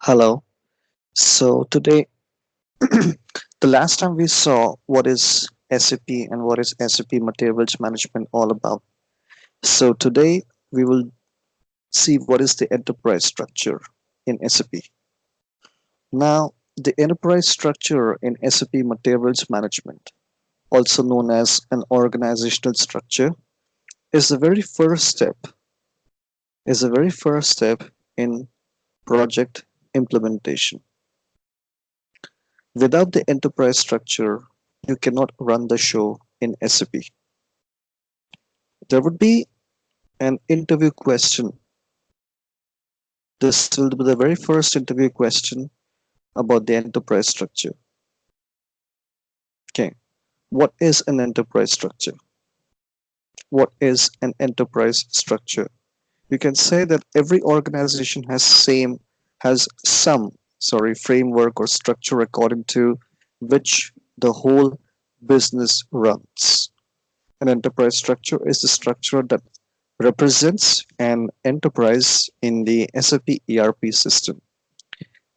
Hello. So today, the last time we saw what is SAP and what is SAP Materials Management all about. So today we will see what is the enterprise structure in SAP. Now, the enterprise structure in SAP Materials Management, also known as an organizational structure, is the very first step in project implementation. Without the enterprise structure, you cannot run the show in SAP. There would be an interview question. This will be the very first interview question about the enterprise structure. Okay, what is an enterprise structure? What is an enterprise structure? You can say that every organization has some framework or structure according to which the whole business runs. An enterprise structure is the structure that represents an enterprise in the SAP ERP system.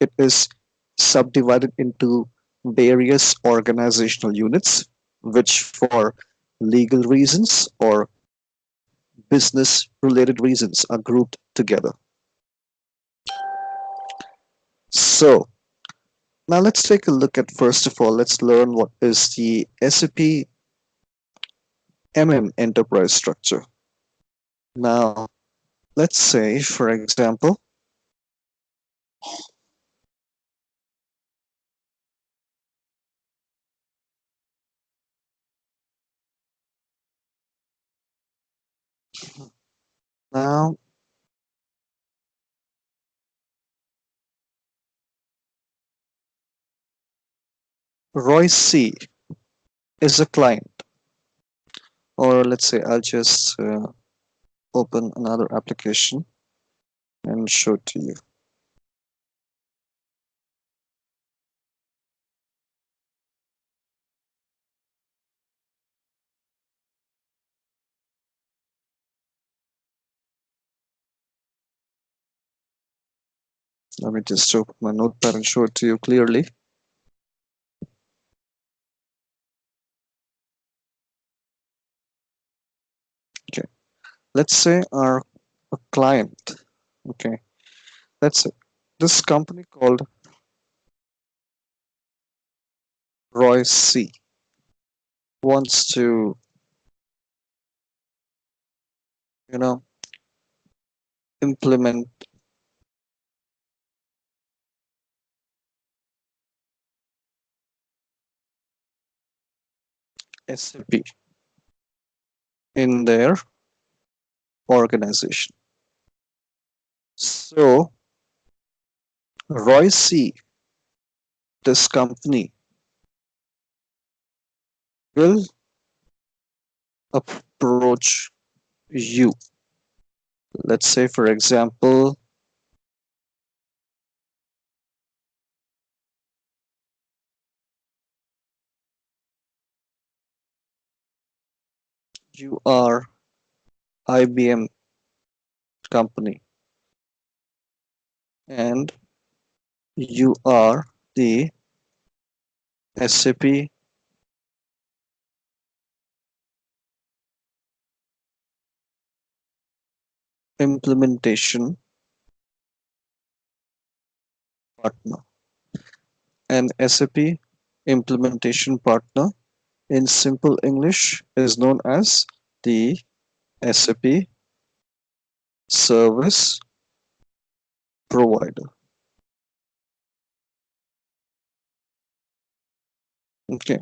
It is subdivided into various organizational units, which for legal reasons or business related reasons are grouped together. So now let's take a look at, first of all, let's learn what is the SAP enterprise structure. Now, let's say, for example, now Roy C is a client, or let's say I'll just open another application and show it to you. Let me just open my notepad and show it to you clearly. Okay, let's say our a client. Okay, that's it. This company called Roy C wants to, you know, implement SAP in their organization. So Roy C, this company, will approach you. Let's say, for example, you are IBM company and you are the SAP implementation partner. An SAP implementation partner in simple English is known as the SAP service provider. Okay,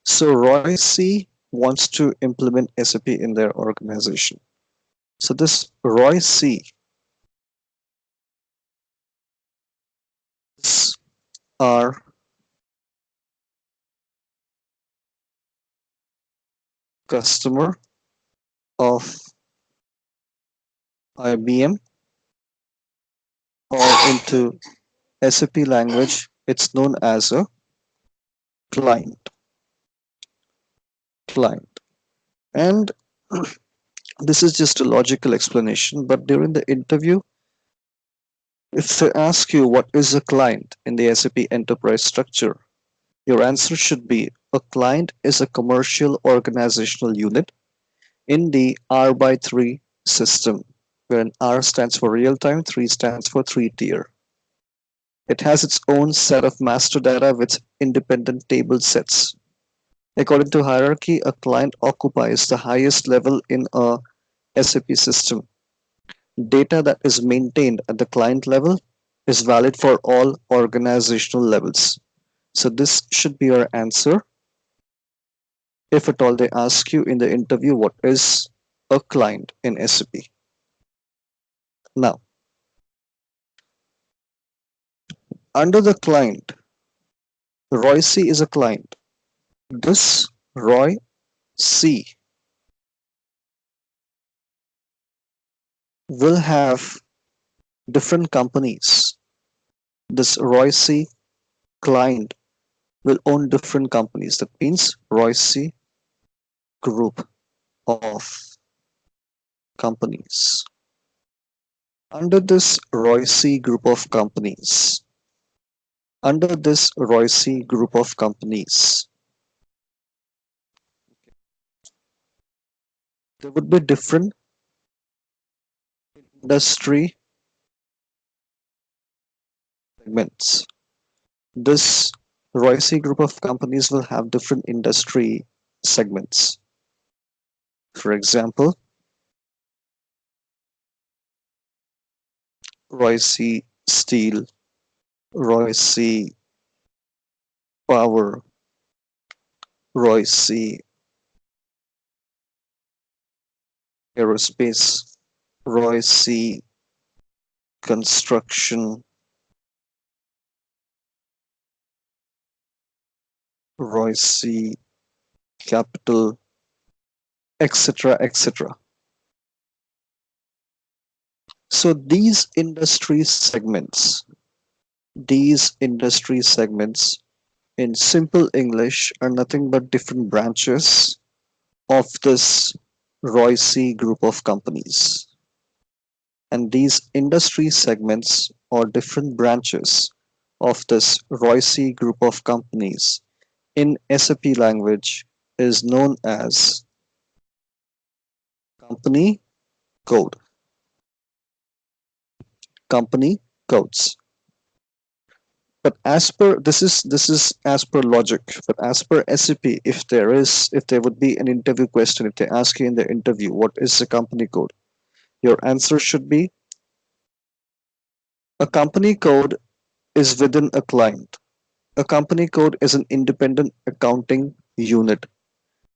so Roy C wants to implement SAP in their organization. So this Roy C is our customer of IBM, or into SAP language, it's known as a client. Client. And this is just a logical explanation, but during the interview, If they ask you what is a client in the SAP enterprise structure, your answer should be a client is a commercial organizational unit in the R by 3 system, wherein R stands for real time, 3 stands for 3 tier. It has its own set of master data with independent table sets. According to hierarchy, a client occupies the highest level in a SAP system. Data that is maintained at the client level is valid for all organizational levels. So this should be your answer. If at all they ask you in the interview what is a client in SAP. Now, under the client, Roy C is a client. This Roy C will have different companies. This Roy C client will own different companies. That means Roy C group of companies. Under this Roy C group of companies, under this Roy C group of companies, there would be different industry segments. This Roy C group of companies will have different industry segments. For example, Roy C Steel, Roy C Power, Roy C Aerospace, Roy C Construction, Roy C Capital, etc. etc. So these industry segments in simple English are nothing but different branches of this Roy C group of companies. And these industry segments or different branches of this Roy C group of companies in SAP language is known as company code. Company codes. But as per this is as per logic. But as per SAP, if there would be an interview question, if they ask you in the interview what is the company code, your answer should be a company code is within a client. A company code is an independent accounting unit.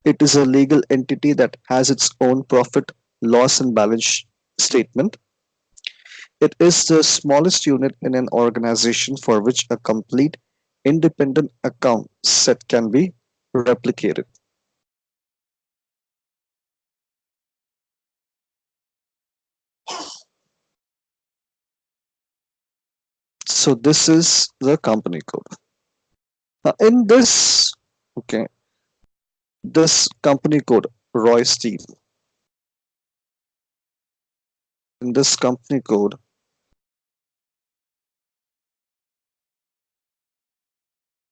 It is a legal entity that has its own profit, loss, and balance statement. It is the smallest unit in an organization for which a complete independent account set can be replicated. So this is the company code. Now in this, okay, this company code, Roy Steel, in this company code,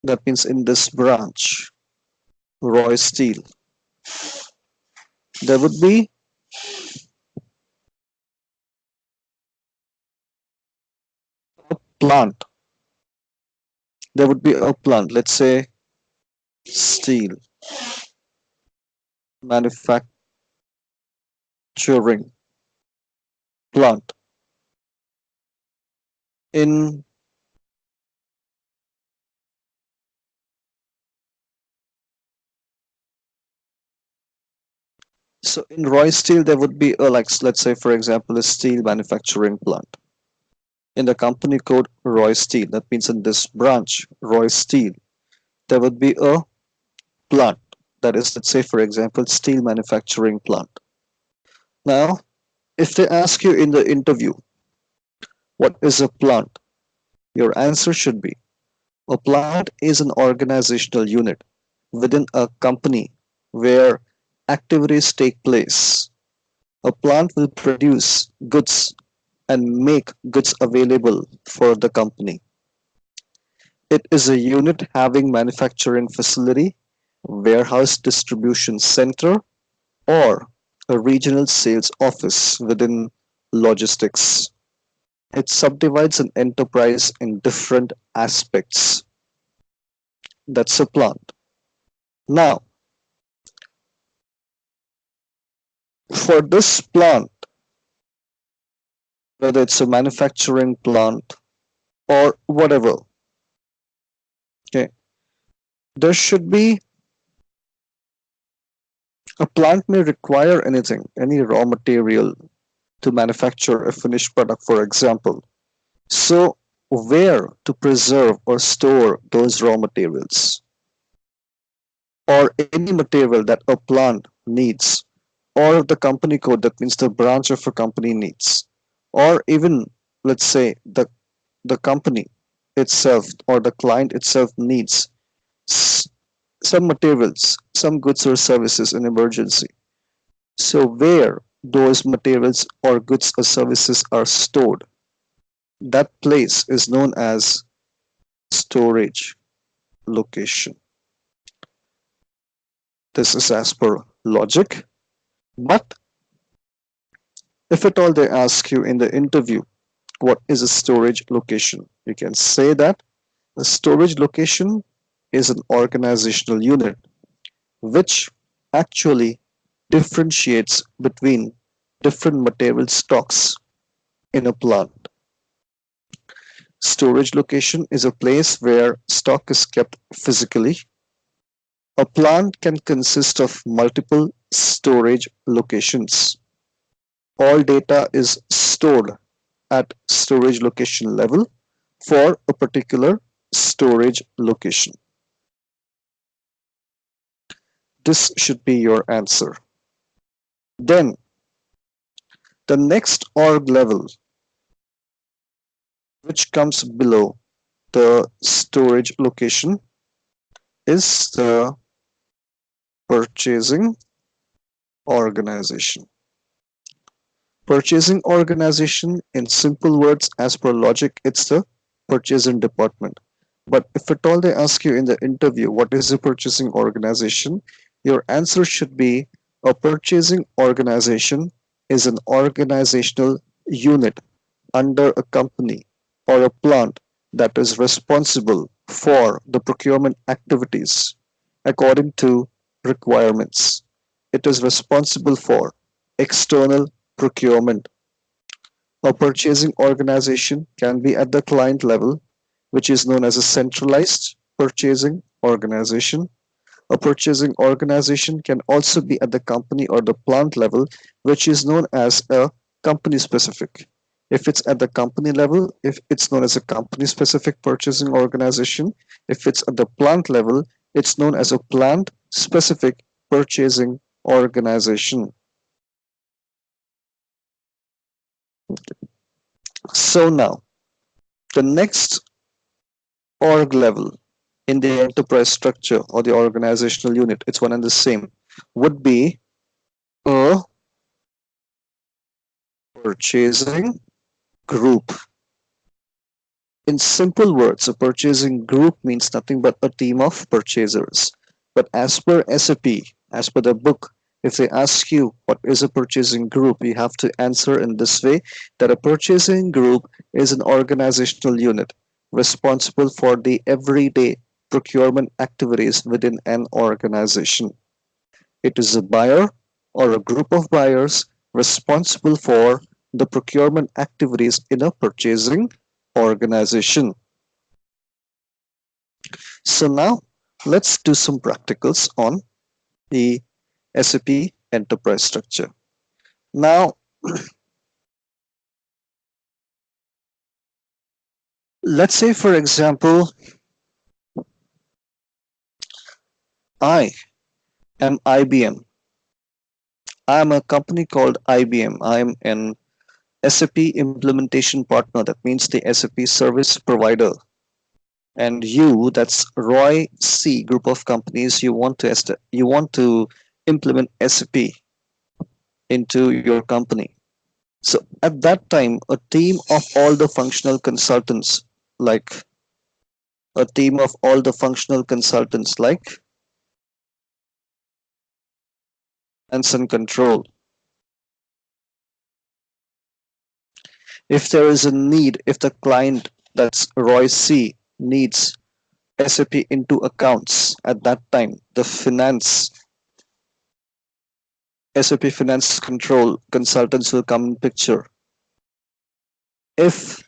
that means in this branch, Roy Steel, there would be a plant. There would be a plant, let's say steel manufacturing plant in so in Roy Steel there would be a like let's say for example a steel manufacturing plant. In the company code Roy Steel, that means in this branch Roy Steel, there would be a plant. That is, let's say for example, steel manufacturing plant. Now, if they ask you in the interview, what is a plant? Your answer should be a plant is an organizational unit within a company where activities take place. A plant will produce goods and make goods available for the company. It is a unit having manufacturing facility, warehouse distribution center, or a regional sales office within logistics. It subdivides an enterprise in different aspects. That's a plant. Now, for this plant, whether it's a manufacturing plant or whatever, okay, there should be a plant may require anything, any raw material to manufacture a finished product, for example. So, where to preserve or store those raw materials, or any material that a plant needs, or the company code, that means the branch of a company needs, or even let's say the company itself or the client itself needs some materials, some goods or services in emergency. So where those materials or goods or services are stored, that place is known as storage location. This is as per logic. But if at all they ask you in the interview, what is a storage location? You can say that a storage location is an organizational unit which actually differentiates between different material stocks in a plant. Storage location is a place where stock is kept physically. A plant can consist of multiple storage locations. All data is stored at storage location level for a particular storage location. This should be your answer. Then the next org level, which comes below the storage location, is the purchasing organization. Purchasing organization, in simple words, as per logic, it's the purchasing department. But if at all they ask you in the interview, what is a purchasing organization? Your answer should be a purchasing organization is an organizational unit under a company or a plant that is responsible for the procurement activities according to requirements. It is responsible for external procurement. A purchasing organization can be at the client level, which is known as a centralized purchasing organization. A purchasing organization can also be at the company or the plant level, which is known as a company specific. If it's at the company level, if it's known as a company specific purchasing organization. If it's at the plant level, it's known as a plant specific purchasing organization. So now, the next org level in the enterprise structure or the organizational unit, it's one and the same, would be a purchasing group. In simple words, a purchasing group means nothing but a team of purchasers. But as per SAP, as per the book, if they ask you what is a purchasing group, you have to answer in this way, that a purchasing group is an organizational unit responsible for the everyday procurement activities within an organization. It is a buyer or a group of buyers responsible for the procurement activities in a purchasing organization. So now let's do some practicals on the SAP enterprise structure. Now, let's say, for example, I am IBM. I am a company called IBM. I am an SAP implementation partner. That means the SAP service provider. And you, that's Roy C group of companies, you want to implement SAP into your company. So at that time, a team of all the functional consultants, like a team of all the functional consultants, like finance and control. If there is a need, if the client, that's Roy C, needs SAP into accounts, at that time, the SAP finance control consultants will come in picture. If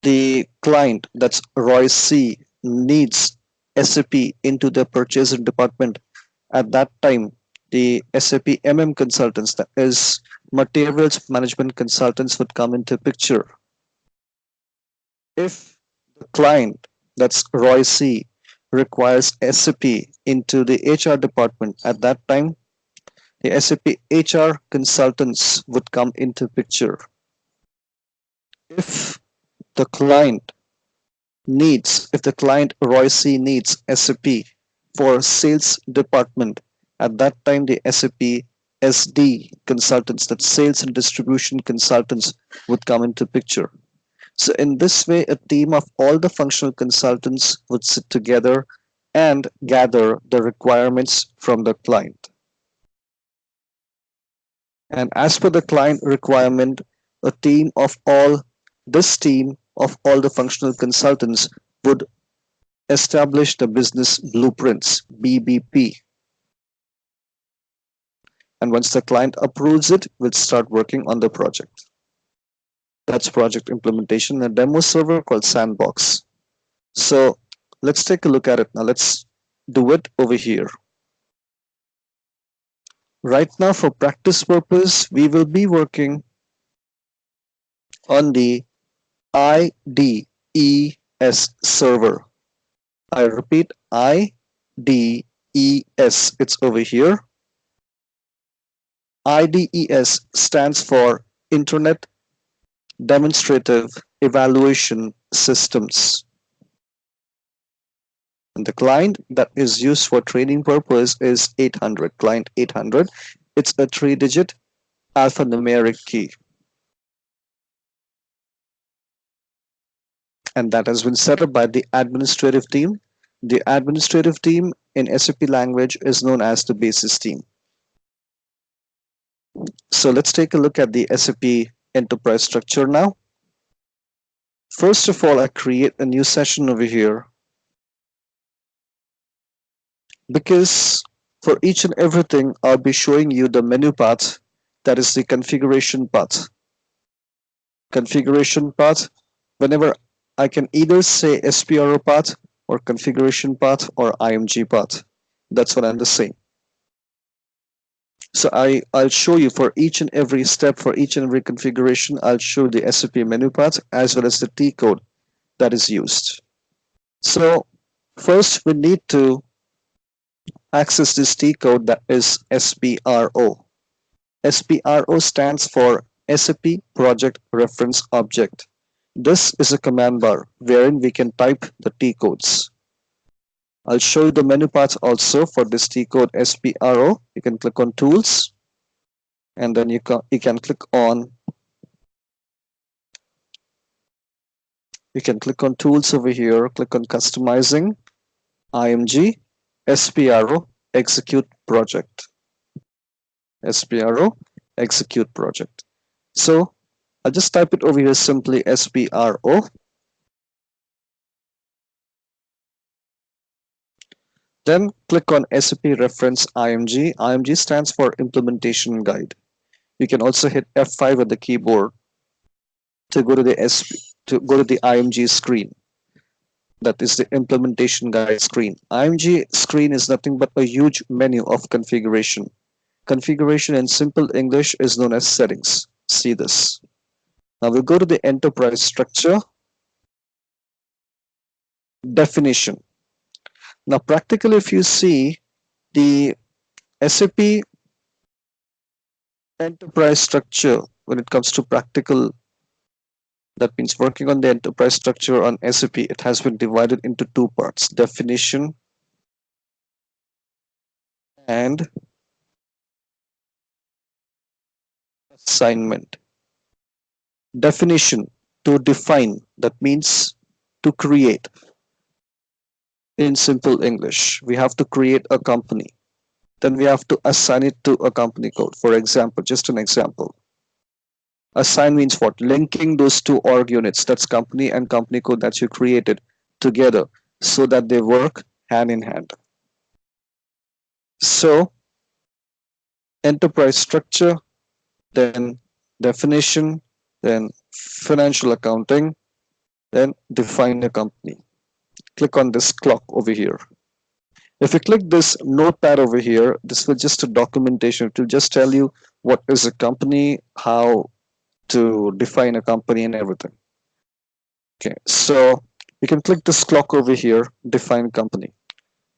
the client, that's Roy C, needs SAP into the purchasing department, at that time, the SAP consultants, that is materials management consultants, would come into picture. If the client, that's Roy C, requires SAP into the HR department, at that time, the SAP HR consultants would come into picture. If the client if the client Roy C needs SAP for sales department, at that time the SAP SD consultants, that sales and distribution consultants, would come into picture. So in this way, a team of all the functional consultants would sit together and gather the requirements from the client. And as per the client requirement, a team of all this team of all the functional consultants would establish the business blueprints, BBP. And once the client approves it, we'll start working on the project. That's project implementation, a demo server called Sandbox. So let's take a look at it now. Let's do it over here. Right now, for practice purpose, we will be working on the IDES server. I repeat, IDES. It's over here. IDES stands for Internet Demonstrative Evaluation Systems. And the client that is used for training purpose is 800, client 800. It's a 3-digit alphanumeric key. And that has been set up by the administrative team. The administrative team in SAP language is known as the basis team. So let's take a look at the SAP enterprise structure now. First of all, I create a new session over here, because for each and everything, I'll be showing you the menu path, that is the configuration path. Configuration path, whenever I can either say SPRO path or configuration path or IMG path. That's what I'm saying. So I'll show you for each and every step, for each and every configuration, I'll show the SAP menu path as well as the T code that is used. So first we need to access this T code, that is SPRO. SPRO stands for SAP Project Reference Object. This is a command bar wherein we can type the T codes. I'll show you the menu path also for this T code SPRO. You can click on Tools, and then you can click on Tools over here. Click on Customizing, IMG, SPRO, Execute Project. SPRO, Execute Project. So I'll just type it over here simply SPRO. Then click on SAP reference IMG. IMG stands for Implementation Guide. You can also hit F5 on the keyboard to go to the IMG screen. That is the Implementation Guide screen. IMG screen is nothing but a huge menu of configuration. Configuration in simple English is known as settings. See this. Now we'll go to the enterprise structure. Definition. Now practically, if you see the SAP enterprise structure, when it comes to practical, that means working on the enterprise structure on SAP, it has been divided into two parts: definition and assignment. Definition, to define, that means to create. In simple English, we have to create a company. Then we have to assign it to a company code. For example, just an example. Assign means what? Linking those two org units, that's company and company code that you created together so that they work hand in hand. So, enterprise structure, then definition, then financial accounting, then define a company. Click on this clock over here. If you click this notepad over here, this will just a documentation. It will just tell you what is a company, how to define a company and everything. Okay, so you can click this clock over here, define company,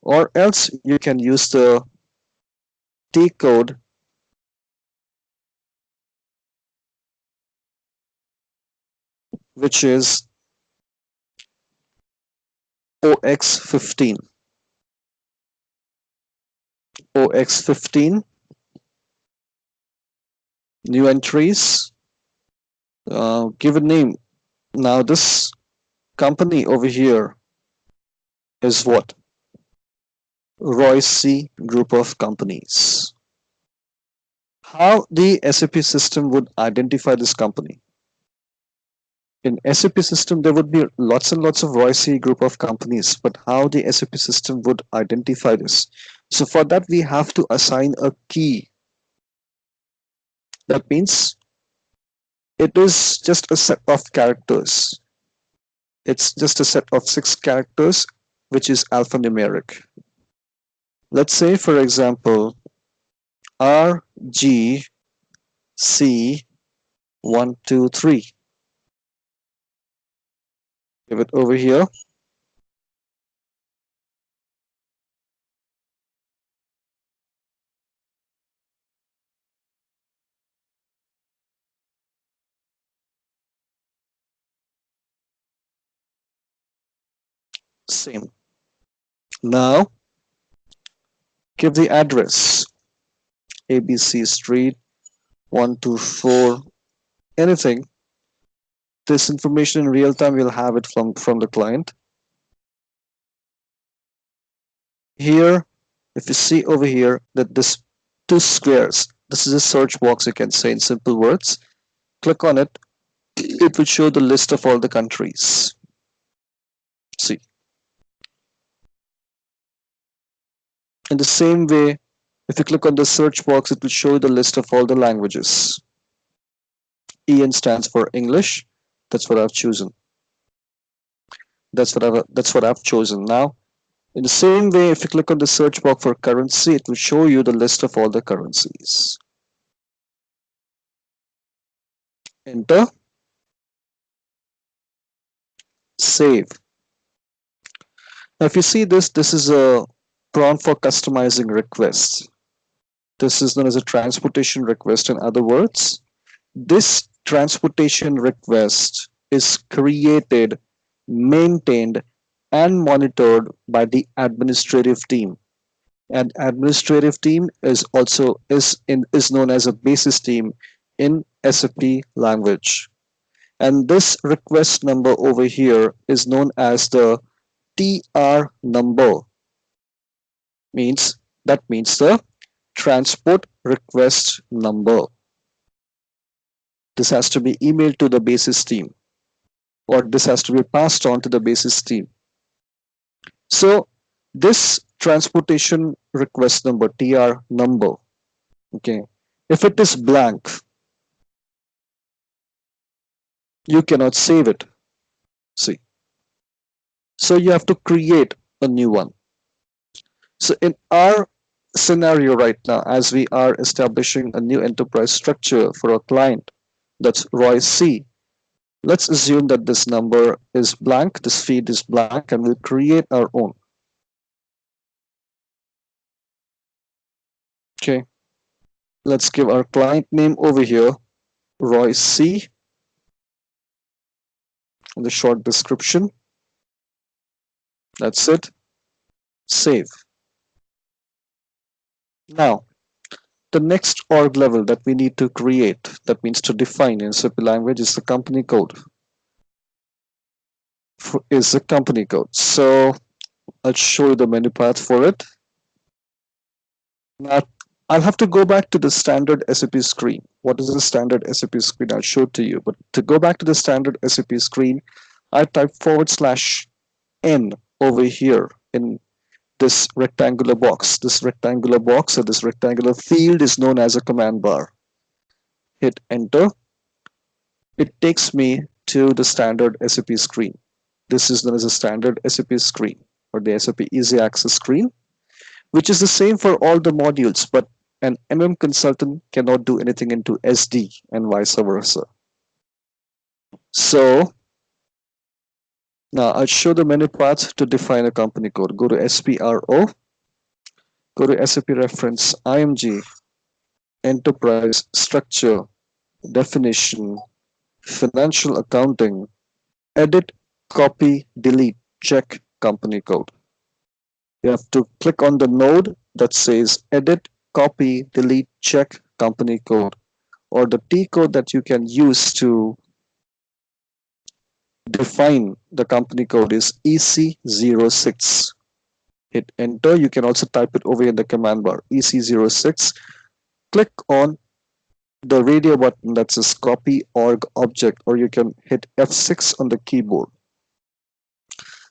or else you can use the T code which is OX15. OX15, new entries, give a name. Now this company over here is what? Royce group of companies. How the SAP system would identify this company? In SAP system, there would be lots and lots of Royce group of companies, but how the SAP system would identify this? So for that, we have to assign a key. That means it is just a set of characters. It's just a set of 6 characters, which is alphanumeric. Let's say, for example, RGC123. Give it over here. Same. Now, give the address. ABC Street 124, anything. This information in real time, we'll have it from the client. Here, if you see over here that this 2 squares, this is a search box, you can say in simple words. Click on it, it will show the list of all the countries. See. In the same way, if you click on the search box, it will show you the list of all the languages. EN stands for English. That's what I've chosen. That's what I've chosen. Now, in the same way, if you click on the search box for currency, it will show you the list of all the currencies. Enter. Save. Now, if you see this, this is a prompt for customizing requests. This is known as a transportation request. In other words, this transportation request is created, maintained, and monitored by the administrative team. And administrative team is also is known as a basis team in SAP language. And this request number over here is known as the TR number. That means the transport request number. This has to be emailed to the basis team, or this has to be passed on to the basis team. So this transportation request number, TR number, okay, if it is blank, you cannot save it. See, so you have to create a new one. So in our scenario right now, as we are establishing a new enterprise structure for a client, that's Royce, let's assume that this number is blank, this field is blank, and we'll create our own. Okay, let's give our client name over here, Royce, and the short description. That's it. Save. Now, The next org level that we need to create, that means to define in SAP language, is the company code. Is the company code. So I'll show you the menu path for it. Now I'll have to go back to the standard SAP screen. What is the standard SAP screen? I'll show it to you. But to go back to the standard SAP screen, I type /n over here in this rectangular box. This rectangular box or this rectangular field is known as a command bar. Hit enter. It takes me to the standard SAP screen. This is known as a standard SAP screen or the SAP Easy Access screen, which is the same for all the modules, but an consultant cannot do anything into SD and vice versa. So now I'll show the menu path to define a company code. Go to SPRO, go to SAP reference IMG, enterprise structure, definition, financial accounting, edit, copy, delete, check company code. You have to click on the node that says edit, copy, delete, check company code, or the T code that you can use to define the company code is EC06. Hit enter. You can also type it over in the command bar, EC06. Click on the radio button that says copy org object, or you can hit F6 on the keyboard.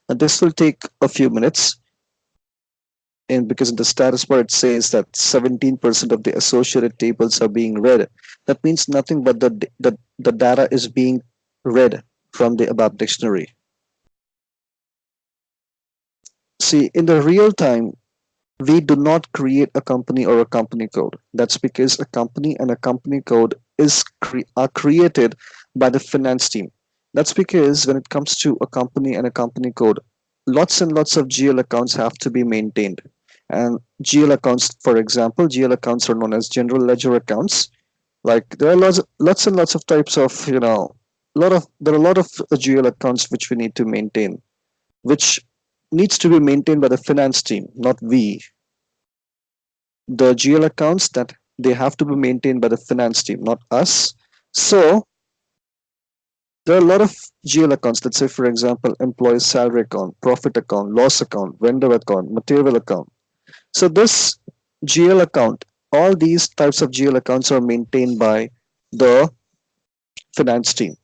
And this will take a few minutes. And because in the status bar it says that 17% of the associated tables are being read, that means nothing but the data is being read from the above dictionary. See, in the real time, we do not create a company or a company code. That's because a company and a company code are created by the finance team. That's because when it comes to a company and a company code, lots and lots of GL accounts have to be maintained. And GL accounts, for example, GL accounts are known as general ledger accounts. Like there are lots and lots of types of, there are a lot of GL accounts which we need to maintain, which needs to be maintained by the finance team, not we. The GL accounts that they have to be maintained by the finance team, not us. So there are a lot of GL accounts. Let's say, for example, employee salary account, profit account, loss account, vendor account, material account. So this GL account, all these types of GL accounts are maintained by the finance team.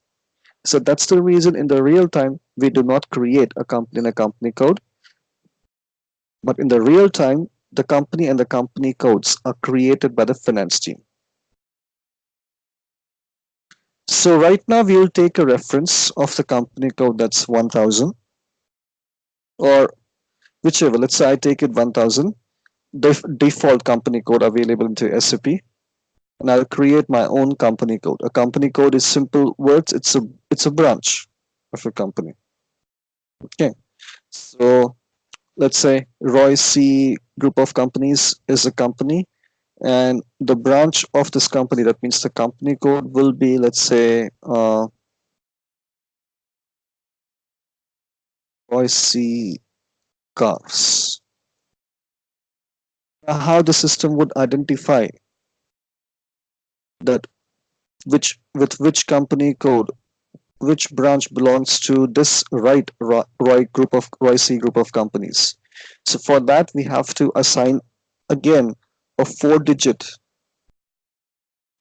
So that's the reason in the real time we do not create a company and a company code. But in the real time, the company and the company codes are created by the finance team. So right now we will take a reference of the company code that's 1000 or whichever. Let's say I take it 1000, default company code available into SAP, and I'll create my own company code. A company code is simple words. It's a branch of a company. Okay, so let's say Roy C group of companies is a company, and the branch of this company, that means the company code will be, let's say, Roy C cars. How the system would identify that which company code, which branch belongs to this Roy C group of companies. So for that we have to assign again a 4-digit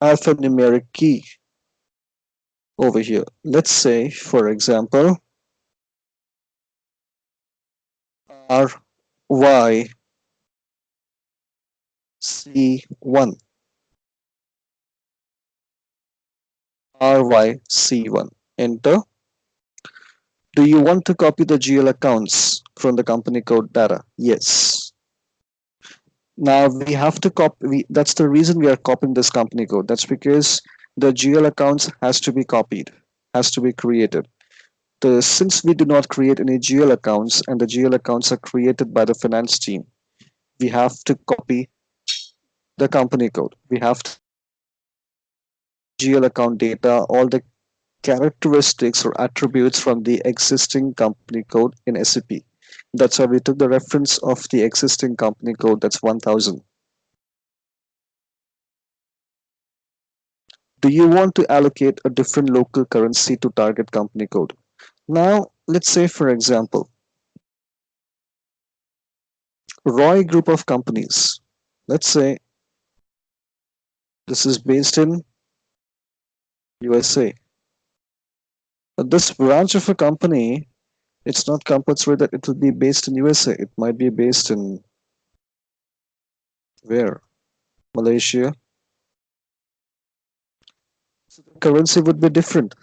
alphanumeric key over here. Let's say, for example, RYC1. RYC1. Enter. Do you want to copy the GL accounts from the company code data? Yes. Now we have to copy. That's the reason we are copying this company code. That's because the GL accounts has to be copied, has to be created. Since we do not create any GL accounts and the GL accounts are created by the finance team, we have to copy the company code. We have to GL account data, all the characteristics or attributes from the existing company code in SAP. That's why we took the reference of the existing company code, that's 1000. Do you want to allocate a different local currency to target company code? Now, let's say, for example, Roy Group of Companies. Let's say this is based in USA. This branch of a company, it's not compulsory that it will be based in USA. It might be based in where? Malaysia. So the currency would be different.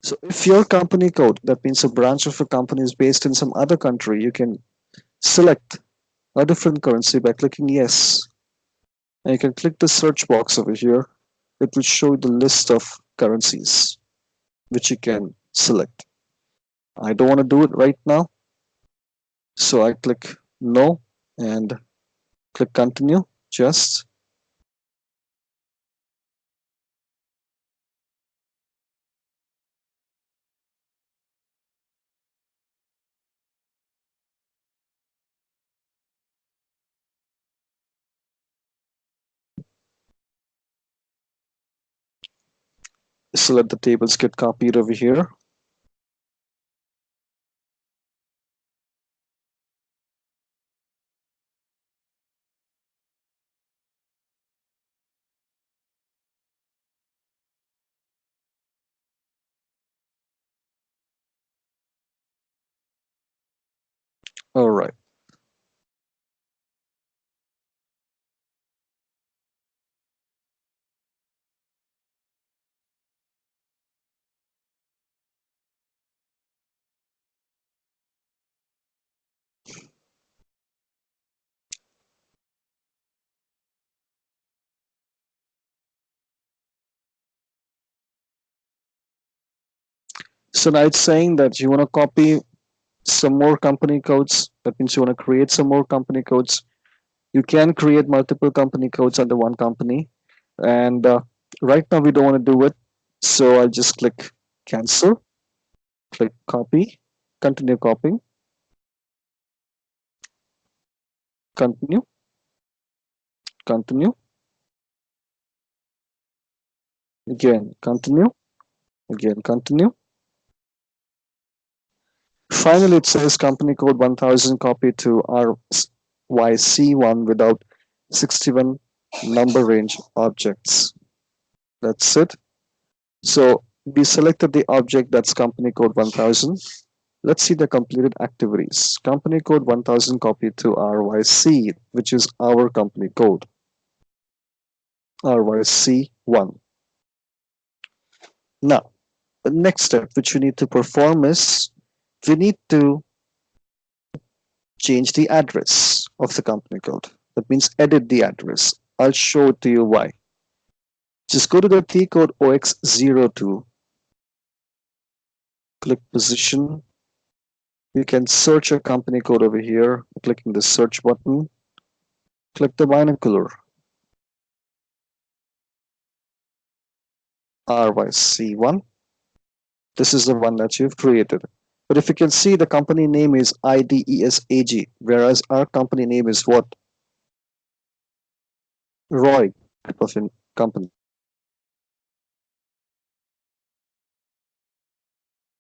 So if your company code, that means a branch of a company is based in some other country, you can select a different currency by clicking yes. And you can click the search box over here. It will show the list of currencies which you can select. I don't want to do it right now. So I click no and click continue. Just so let the tables get copied over here. All right. So now it's saying that you want to copy some more company codes. That means you want to create some more company codes. You can create multiple company codes under one company. And right now we don't want to do it. So I'll just click cancel, click copy, continue copying, continue, continue, again, continue, again, continue. Finally, it says company code 1000 copy to RYC1 without 61 number range objects. That's it. So we selected the object that's company code 1000. Let's see the completed activities. Company code 1000 copy to RYC, which is our company code, RYC1. Now, the next step which we need to perform is we need to change the address of the company code. That means edit the address. I'll show it to you why. Just go to the T code OX02, click position. You can search a company code over here, clicking the search button. Click the binocular, RYC1. This is the one that you've created. But if you can see, the company name is IDES AG, whereas our company name is what? Roy type of company.